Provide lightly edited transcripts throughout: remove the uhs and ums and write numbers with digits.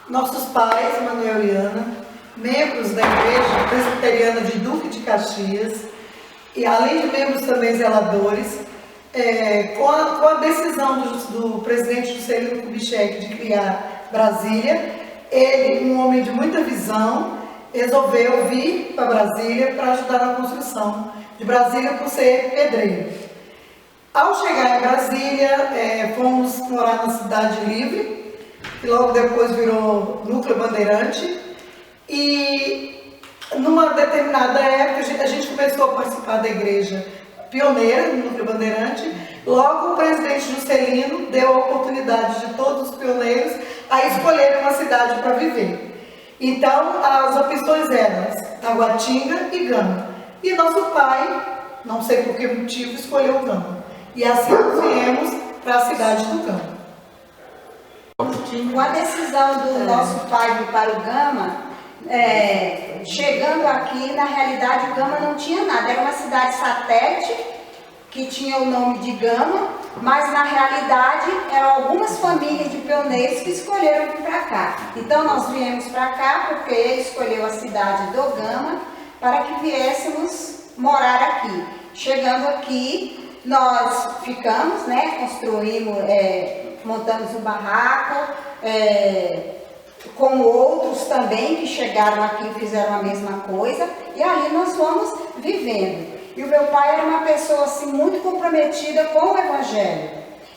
Nossos pais, Manuel e Ana, membros da Igreja Presbiteriana de Duque de Caxias, e além de membros também zeladores, com a decisão do presidente Juscelino Kubitschek de criar Brasília, ele, um homem de muita visão, resolveu vir para Brasília para ajudar na construção de Brasília por ser pedreiro. Ao chegar em Brasília, fomos morar na Cidade Livre, que logo depois virou Núcleo Bandeirante, e numa determinada época a gente começou a participar da igreja pioneira no Núcleo Bandeirante. Logo o presidente Juscelino deu a oportunidade de todos os pioneiros a escolherem uma cidade para viver. Então as opções eram Taguatinga e Gama. E nosso pai, não sei por que motivo, escolheu Gama. E assim nós viemos para a cidade do Gama. Com a decisão do nosso pai vir para o Gama, chegando aqui, na realidade o Gama não tinha nada, era uma cidade satélite que tinha o nome de Gama, mas na realidade eram algumas famílias de pioneiros que escolheram vir para cá. Então nós viemos para cá porque ele escolheu a cidade do Gama para que viéssemos morar aqui. Chegando aqui, nós ficamos, construímos, montamos um barraco, como outros também que chegaram aqui e fizeram a mesma coisa, e ali nós fomos vivendo. E o meu pai era uma pessoa assim, muito comprometida com o Evangelho.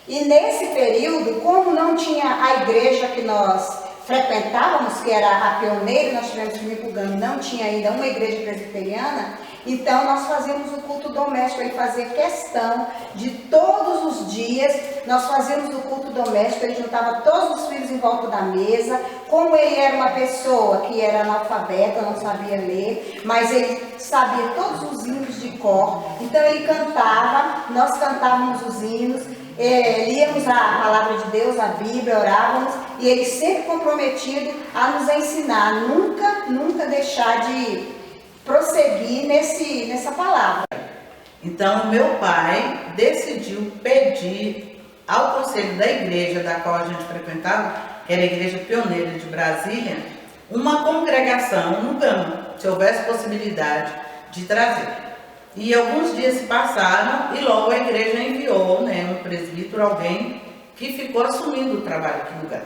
E nesse período, como não tinha a igreja que nós frequentávamos, que era a pioneira, nós tivemos que vir para o Gama, não tinha ainda uma igreja presbiteriana, então nós fazíamos o culto doméstico. Ele fazia questão de todos os dias, nós fazíamos o culto doméstico, ele juntava todos os filhos em volta da mesa. Como ele era uma pessoa que era analfabeta, não sabia ler, mas ele sabia todos os hinos de cor, então ele cantava, nós cantávamos os hinos, líamos a palavra de Deus, a Bíblia, orávamos, e ele sempre comprometido a nos ensinar, nunca deixar de prosseguir nessa palavra. Então, meu pai decidiu pedir ao conselho da igreja da qual a gente frequentava, que era a Igreja Pioneira de Brasília, uma congregação no Gama, se houvesse possibilidade de trazer. E alguns dias se passaram e logo a igreja enviou um presbítero, alguém que ficou assumindo o trabalho aqui no Gama.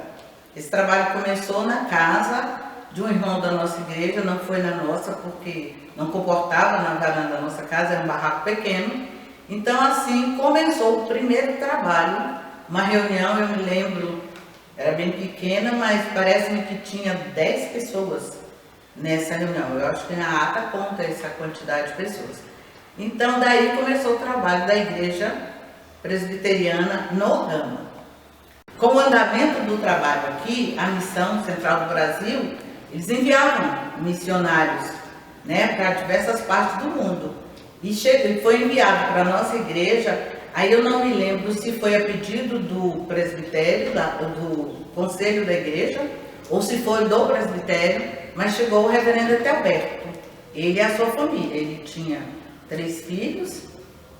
Esse trabalho começou na casa de um irmão da nossa igreja, não foi na nossa, porque não comportava na varanda da nossa casa, era um barraco pequeno. Então assim começou o primeiro trabalho, uma reunião, eu me lembro, era bem pequena, mas parece-me que tinha 10 pessoas nessa reunião. Eu acho que na ata conta essa quantidade de pessoas. Então daí começou o trabalho da igreja presbiteriana no Gama. Com o andamento do trabalho aqui, a Missão Central do Brasil, eles enviavam missionários para diversas partes do mundo. E foi enviado para a nossa igreja, aí eu não me lembro se foi a pedido do presbitério, do conselho da igreja, ou se foi do presbitério, mas chegou o reverendo Etelberto, ele e a sua família. Ele tinha 3 filhos,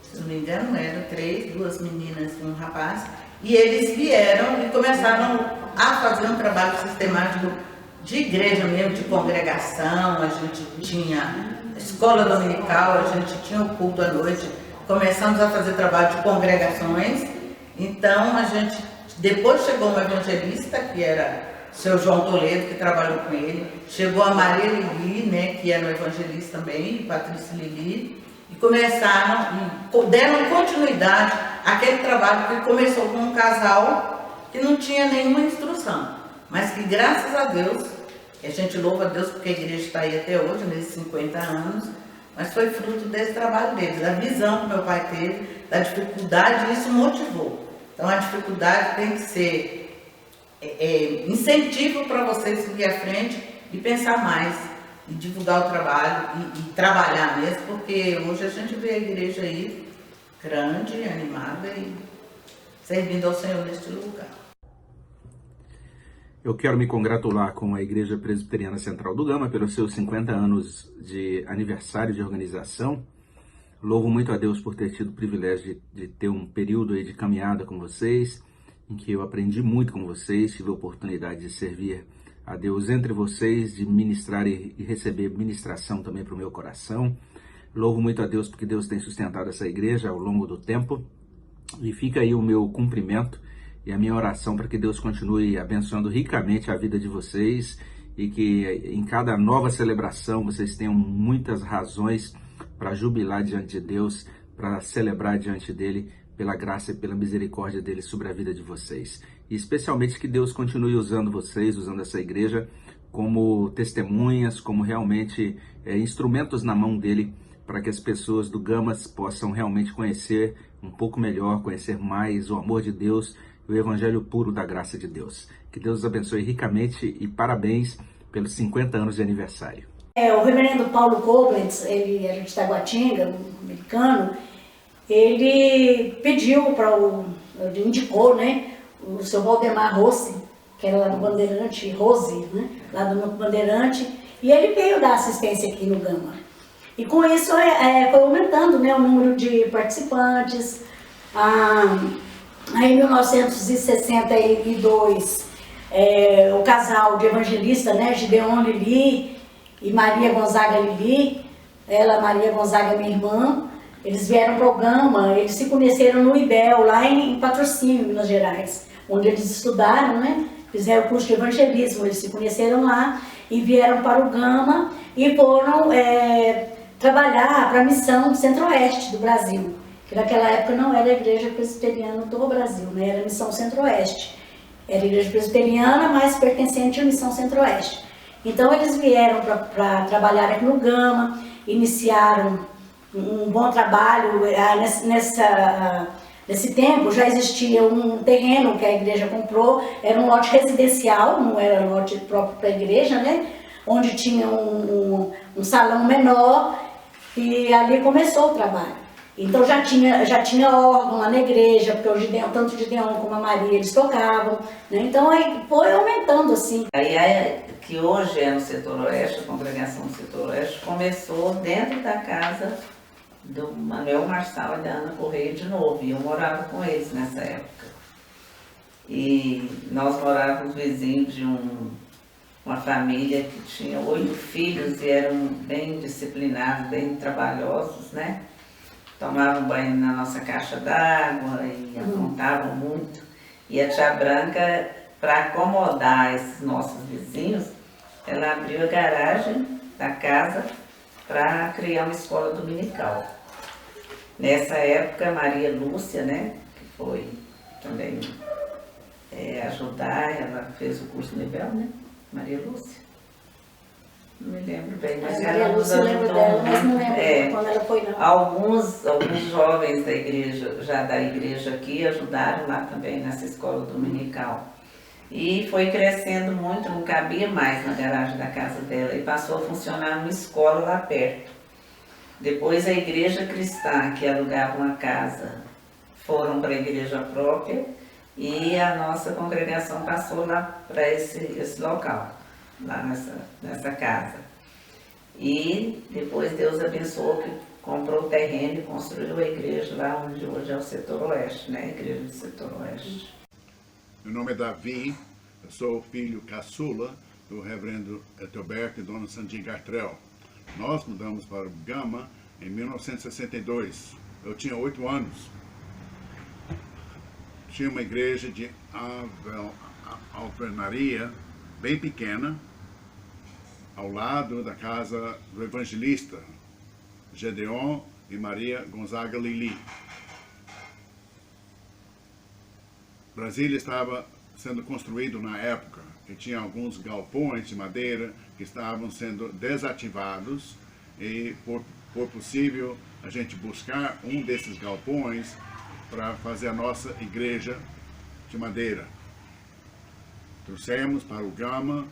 se não me engano, eram 3, 2 meninas e um rapaz, e eles vieram e começaram a fazer um trabalho sistemático de igreja mesmo, de congregação. A gente tinha escola dominical, a gente tinha o culto à noite, começamos a fazer trabalho de congregações. Então a gente, depois chegou um evangelista, que era o seu João Toledo, que trabalhou com ele, chegou a Maria Lili, que era um evangelista também, Patrícia Lili, e começaram, deram continuidade àquele trabalho que começou com um casal que não tinha nenhuma instrução, mas que graças a Deus, a gente louva a Deus porque a igreja está aí até hoje, nesses 50 anos, mas foi fruto desse trabalho deles, da visão que meu pai teve, da dificuldade, e isso motivou. Então a dificuldade tem que ser incentivo para você seguir à frente e pensar mais, e divulgar o trabalho, e trabalhar mesmo, porque hoje a gente vê a igreja aí grande, animada e servindo ao Senhor neste lugar. Eu quero me congratular com a Igreja Presbiteriana Central do Gama pelos seus 50 anos de aniversário de organização. Louvo muito a Deus por ter tido o privilégio de ter um período aí de caminhada com vocês, em que eu aprendi muito com vocês, tive a oportunidade de servir a Deus entre vocês, de ministrar e receber ministração também para o meu coração. Louvo muito a Deus porque Deus tem sustentado essa igreja ao longo do tempo. E fica aí o meu cumprimento e a minha oração para que Deus continue abençoando ricamente a vida de vocês e que em cada nova celebração vocês tenham muitas razões para jubilar diante de Deus, para celebrar diante dele pela graça e pela misericórdia dele sobre a vida de vocês. E especialmente que Deus continue usando vocês, usando essa igreja como testemunhas, como realmente instrumentos na mão dele, para que as pessoas do Gamas possam realmente conhecer um pouco melhor, conhecer mais o amor de Deus e o evangelho puro da graça de Deus. Que Deus os abençoe ricamente e parabéns pelos 50 anos de aniversário. O reverendo Paulo Koblenz, ele era de Taguatinga, um americano, ele pediu ele indicou, né, o seu Valdemar Rossi, que era lá do Bandeirante, Rose, né, lá do Bandeirante, e ele veio dar assistência aqui no Gama. E com isso foi aumentando, né, o número de participantes. Em 1962, o casal de evangelista, né, Gideon Lili e Maria Gonzaga Lili, Maria Gonzaga, minha irmã, eles vieram para o Gama, eles se conheceram no IBEL, lá em Patrocínio, Minas Gerais, onde eles estudaram, né, fizeram o curso de evangelismo, eles se conheceram lá e vieram para o Gama e foram trabalhar para a missão Centro-Oeste do Brasil, que naquela época não era a Igreja Presbiteriana do Brasil, né, era a missão Centro-Oeste. Era a Igreja Presbiteriana, mas pertencente à missão Centro-Oeste. Então eles vieram para trabalhar aqui no Gama, iniciaram um bom trabalho. Nesse tempo já existia um terreno que a igreja comprou, era um lote residencial, não era um lote próprio para a igreja, né? Onde tinha um salão menor e ali começou o trabalho. Então já tinha órgão lá na igreja, porque o Gideon, tanto o Gideon como a Maria, eles tocavam, né? Então aí foi aumentando assim. Aí que hoje é no setor oeste, a congregação do setor oeste, começou dentro da casa do Manuel Marçal e da Ana Correia de novo, e eu morava com eles nessa época. E nós morávamos vizinhos de uma família que tinha 8 filhos e eram bem disciplinados, bem trabalhosos, né? Tomavam banho na nossa caixa d'água e aprontavam muito. E a tia Branca, para acomodar esses nossos vizinhos, ela abriu a garagem da casa para criar uma escola dominical. Nessa época, Maria Lúcia, né, que foi também ajudar, ela fez o curso nível, né? Maria Lúcia. Não me lembro bem, mas Maria ela nos Lúcia, eu lembro ajudou dela, mas não muito. lembro quando ela foi, não. Alguns jovens da igreja, já da igreja aqui, ajudaram lá também nessa escola dominical. E foi crescendo muito, não cabia mais na garagem da casa dela e passou a funcionar numa escola lá perto. Depois a igreja cristã, que alugava uma casa, foram para a igreja própria e a nossa congregação passou lá para esse local, lá nessa casa. E depois Deus abençoou que comprou o terreno e construiu a igreja lá onde hoje é o setor oeste, né? A igreja do setor oeste. Meu nome é Davi, eu sou o filho caçula do reverendo Etelberto e dona Sandy Gartrell. Nós mudamos para o Gama em 1962. Eu tinha 8 anos. Tinha uma igreja de alvenaria bem pequena, ao lado da casa do evangelista Gedeon e Maria Gonzaga Lili. Brasília estava sendo construído na época e tinha alguns galpões de madeira que estavam sendo desativados e por possível a gente buscar um desses galpões para fazer a nossa igreja de madeira. Trouxemos para o Gama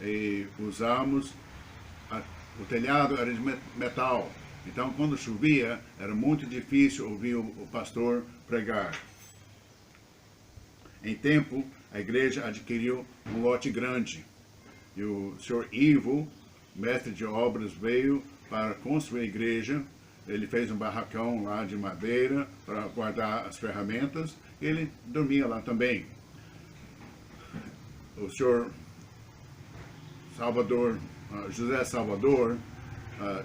e usamos, o telhado era de metal, então quando chovia era muito difícil ouvir o pastor pregar. Em tempo, a igreja adquiriu um lote grande e o senhor Ivo, mestre de obras, veio para construir a igreja. Ele fez um barracão lá de madeira para guardar as ferramentas e ele dormia lá também. O senhor José Salvador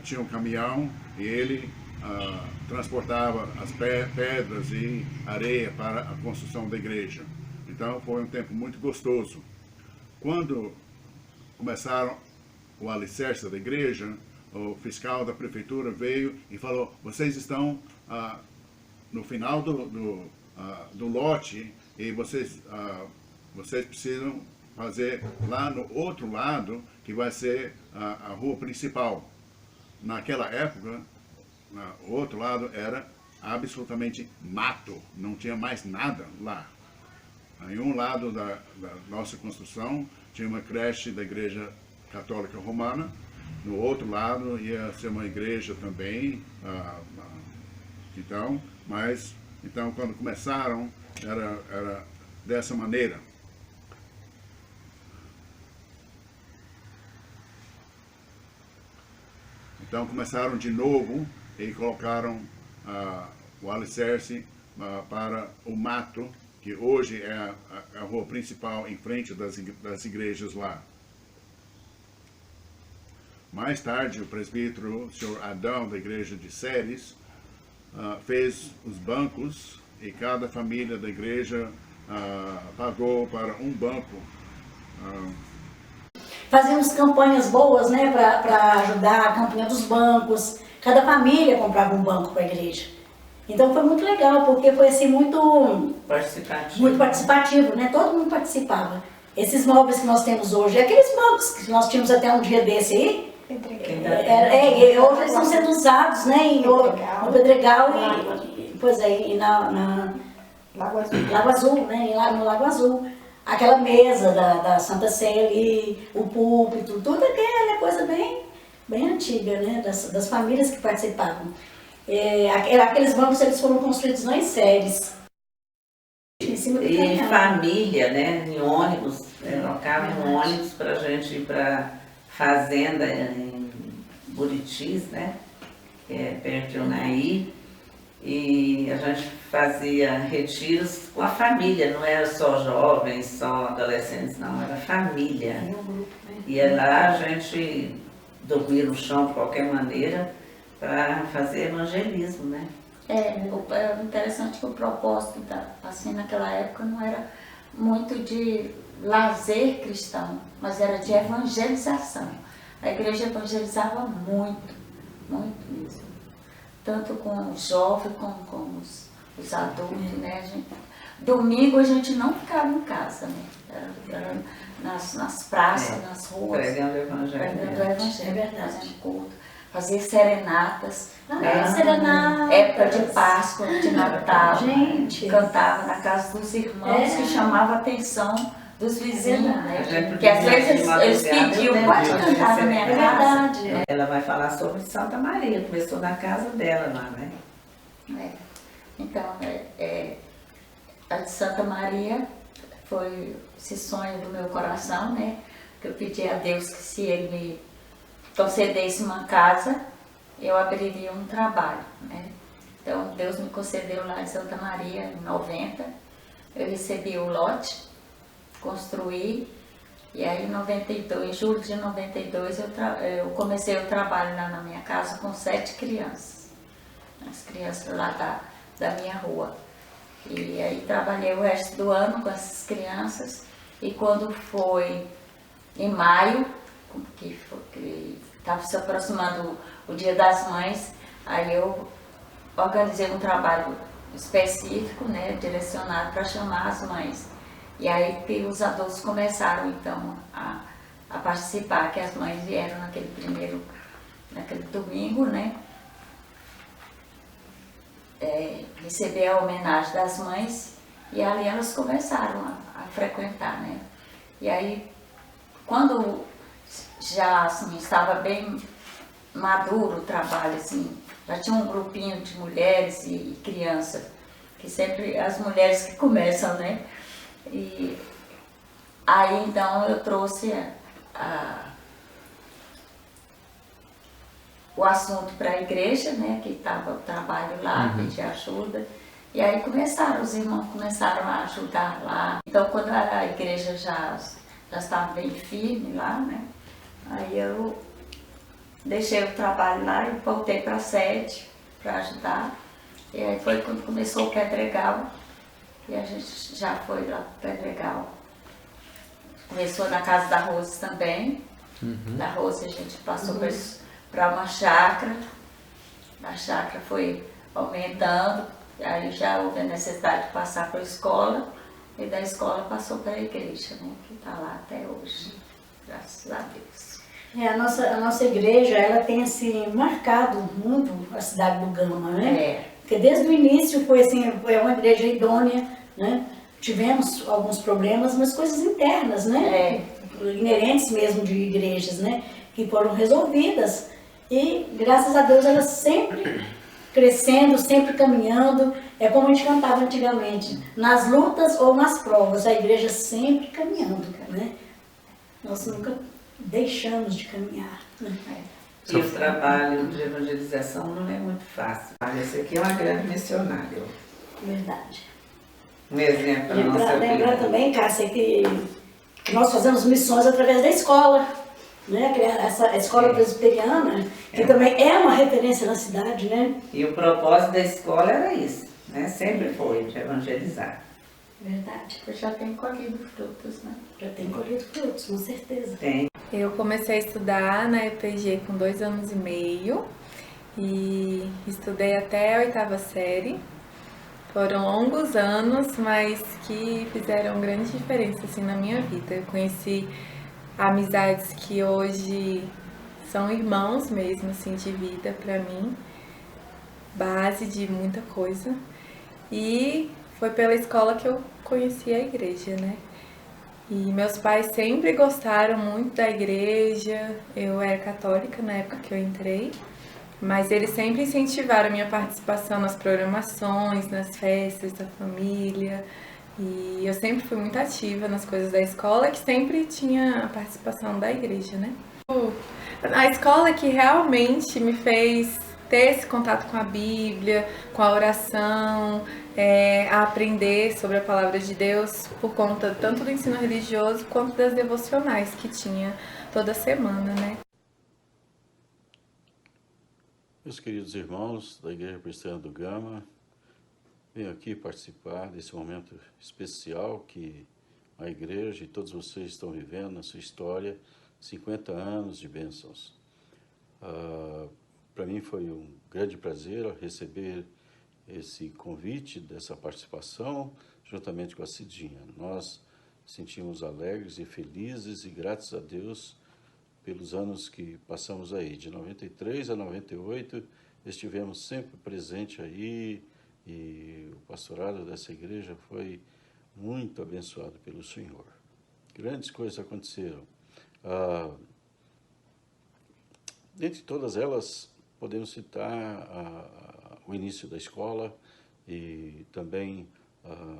tinha um caminhão e ele transportava as pedras e areia para a construção da igreja. Então foi um tempo muito gostoso. Quando começaram o alicerce da igreja, o fiscal da prefeitura veio e falou: vocês estão no final do lote e vocês precisam fazer lá no outro lado, que vai ser a rua principal. Naquela época, o outro lado era absolutamente mato, não tinha mais nada lá. Em um lado da nossa construção tinha uma creche da Igreja Católica Romana, no outro lado ia ser uma igreja também. Então quando começaram era dessa maneira. Então começaram de novo e colocaram o alicerce para o mato, que hoje é a rua principal em frente das igrejas lá. Mais tarde, o presbítero, o senhor Adão, da igreja de Séries, fez os bancos e cada família da igreja pagou para um banco. Fazíamos campanhas boas, né, para ajudar a campanha dos bancos. Cada família comprava um banco para a igreja. Então foi muito legal, porque foi assim muito participativo, né? Todo mundo participava. Esses móveis que nós temos hoje, aqueles bancos que nós tínhamos até um dia desse aí, hoje eles estão sendo usados, né, no Pedregal e na Lago Azul, né, no Lago Azul. Aquela mesa da Santa Ceia ali, o púlpito, tudo aquela coisa bem antiga, né, das famílias que participavam. Aqueles bancos eles foram construídos em séries. E família, né, em ônibus, trocava em ônibus para a gente ir para fazenda em Buritis, né, que é perto de Unaí. E a gente fazia retiros com a família, não era só jovens, só adolescentes, não, era família. E lá a gente dormia no chão de qualquer maneira para fazer evangelismo, né? É interessante que o propósito, assim, naquela época não era muito de lazer cristão, mas era de evangelização. A igreja evangelizava muito, muito mesmo. Tanto com os jovens como com os adultos, né? Domingo a gente não ficava em casa, né? Era nas praças, nas ruas. Pregando o evangelho. É verdade. Fazendo culto. Fazer serenatas. Serenata. Época de Páscoa, de Natal. Gente. Cantava na casa dos irmãos, que chamava a atenção dos vizinhos, né? Porque às vezes eles pediam, pode cantar na minha casa. Verdade. Ela vai falar sobre Santa Maria, começou na casa dela lá, né? Então, a de Santa Maria foi esse sonho do meu coração, né? Que eu pedi a Deus que se Ele me concedesse uma casa, eu abriria um trabalho, né? Então, Deus me concedeu lá em Santa Maria, em 90. Eu recebi o lote, construí, e aí em julho de 92 eu comecei o trabalho lá na minha casa com 7 crianças, as crianças lá da minha rua. E aí trabalhei o resto do ano com essas crianças, e quando foi em maio, que estava se aproximando o Dia das Mães, aí eu organizei um trabalho específico, né, direcionado para chamar as mães. E aí que os adultos começaram então a participar, que as mães vieram naquele domingo, né? Receber a homenagem das mães, e ali elas começaram a frequentar, né? E aí, quando já assim, estava bem maduro o trabalho, assim, já tinha um grupinho de mulheres e crianças, que sempre as mulheres que começam, né? E aí então eu trouxe o assunto para a igreja, né, que estava o trabalho lá, pedir ajuda. E aí os irmãos começaram a ajudar lá. Então quando a igreja já estava bem firme lá, né, Aí eu deixei o trabalho lá e voltei para a sede para ajudar. E aí foi quando começou o Pedregal. E a gente já foi lá para o Pedregal. Começou na casa da Rose também. Da Rose a gente passou para uma chácara. A chácara foi aumentando. E aí já houve a necessidade de passar para a escola. E da escola passou para a igreja, né? Que está lá até hoje. Graças a Deus. A nossa igreja, ela tem assim, marcado muito a cidade do Gama, né? Porque desde o início foi assim, é uma igreja idônea, né? Tivemos alguns problemas, mas coisas internas, né? Inerentes mesmo de igrejas, né? Que foram resolvidas. E graças a Deus ela sempre crescendo, sempre caminhando. É como a gente cantava antigamente, nas lutas ou nas provas, a igreja sempre caminhando, né? Nós nunca deixamos de caminhar. Né? E o trabalho de evangelização não é muito fácil. Essa aqui é uma grande missionária. Verdade. Um exemplo para a nossa vida. Lembrar também, Cássia, que nós fazemos missões através da escola, né? Essa escola presbiteriana, que também é uma referência na cidade, né? E o propósito da escola era isso, né? Sempre foi de evangelizar. Verdade. Eu já tenho colhido frutos, né? Já tem colhido frutos, com certeza. Tem. Eu comecei a estudar na EPG com 2 anos e meio e estudei até a 8ª série. Foram longos anos, mas que fizeram grande diferença assim, na minha vida. Eu conheci amizades que hoje são irmãos mesmo, assim, de vida para mim, base de muita coisa. E foi pela escola que eu conheci a igreja, né? E meus pais sempre gostaram muito da igreja. Eu era católica na época que eu entrei, mas eles sempre incentivaram a minha participação nas programações, nas festas da família. E eu sempre fui muito ativa nas coisas da escola, que sempre tinha a participação da igreja, né? A escola que realmente me fez ter esse contato com a Bíblia, com a oração, a aprender sobre a palavra de Deus por conta tanto do ensino religioso quanto das devocionais que tinha toda semana, né? Meus queridos irmãos da Igreja Presbiteriana do Gama, venho aqui participar desse momento especial que a igreja e todos vocês estão vivendo na sua história, 50 anos de bênçãos. Para mim foi um grande prazer receber esse convite dessa participação, juntamente com a Cidinha. Nós sentimos alegres e felizes e gratos a Deus pelos anos que passamos aí. De 93 a 98, estivemos sempre presentes aí e o pastorado dessa igreja foi muito abençoado pelo Senhor. Grandes coisas aconteceram. Dentre todas elas, podemos citar o início da escola e também a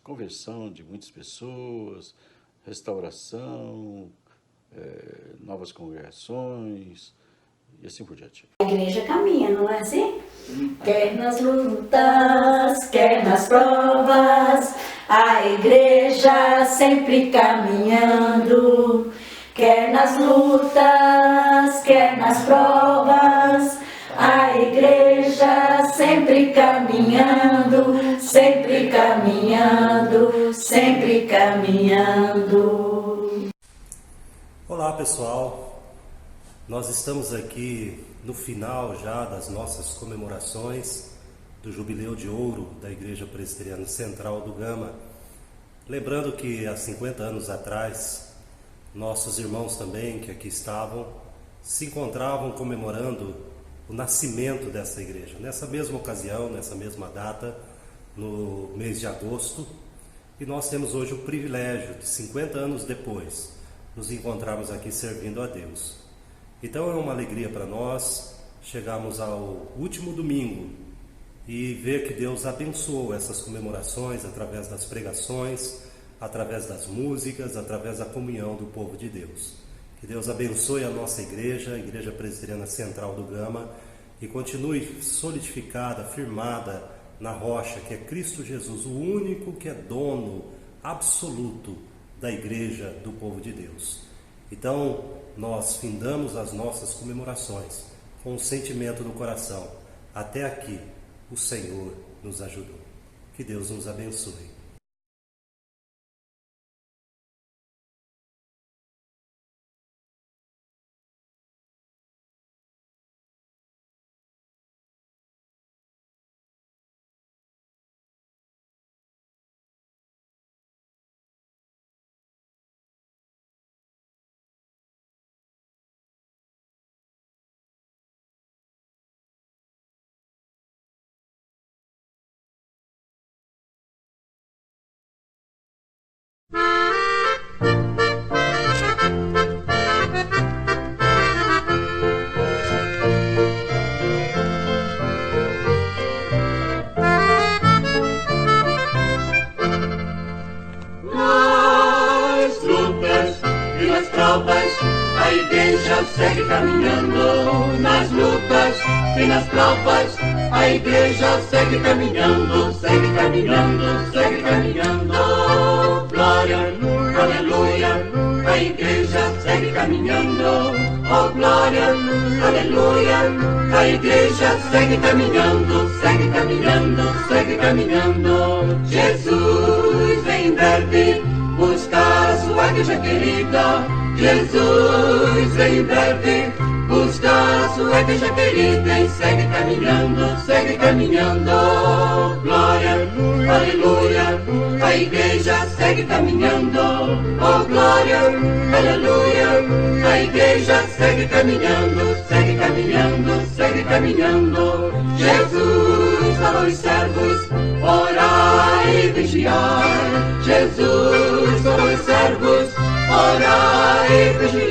conversão de muitas pessoas, restauração, novas congregações e assim por diante. A igreja caminha, não é assim? Quer nas lutas, quer nas provas, a igreja sempre caminhando. Quer nas lutas, quer nas provas, a igreja sempre caminhando, sempre caminhando, sempre caminhando. Olá pessoal, nós estamos aqui no final já das nossas comemorações do Jubileu de Ouro da Igreja Presbiteriana Central do Gama. Lembrando que há 50 anos atrás, nossos irmãos também que aqui estavam, se encontravam comemorando o nascimento dessa igreja. Nessa mesma ocasião, nessa mesma data, no mês de agosto, e nós temos hoje o privilégio de 50 anos depois, nos encontrarmos aqui servindo a Deus. Então é uma alegria para nós chegarmos ao último domingo e ver que Deus abençoou essas comemorações através das pregações, através das músicas, através da comunhão do povo de Deus. Que Deus abençoe a nossa igreja, a Igreja Presbiteriana Central do Gama, e continue solidificada, firmada na rocha, que é Cristo Jesus, o único que é dono absoluto da igreja do povo de Deus. Então, nós findamos as nossas comemorações com um sentimento no coração. Até aqui, o Senhor nos ajudou. Que Deus nos abençoe. A igreja segue caminhando nas lutas e nas provas. A igreja segue caminhando, segue caminhando, segue caminhando. Glória, aleluia. A igreja segue caminhando. Oh, glória, aleluia. A igreja segue caminhando, segue caminhando, segue caminhando. Jesus vem em breve buscar a sua igreja querida. Jesus vem em breve buscar a sua igreja querida e segue caminhando, segue caminhando. Glória, aleluia. A igreja segue caminhando. Oh, glória, aleluia. A igreja segue caminhando, segue caminhando, segue caminhando. Jesus falou aos servos: orai e vigiai. Jesus falou aos servos: orai e vigiai.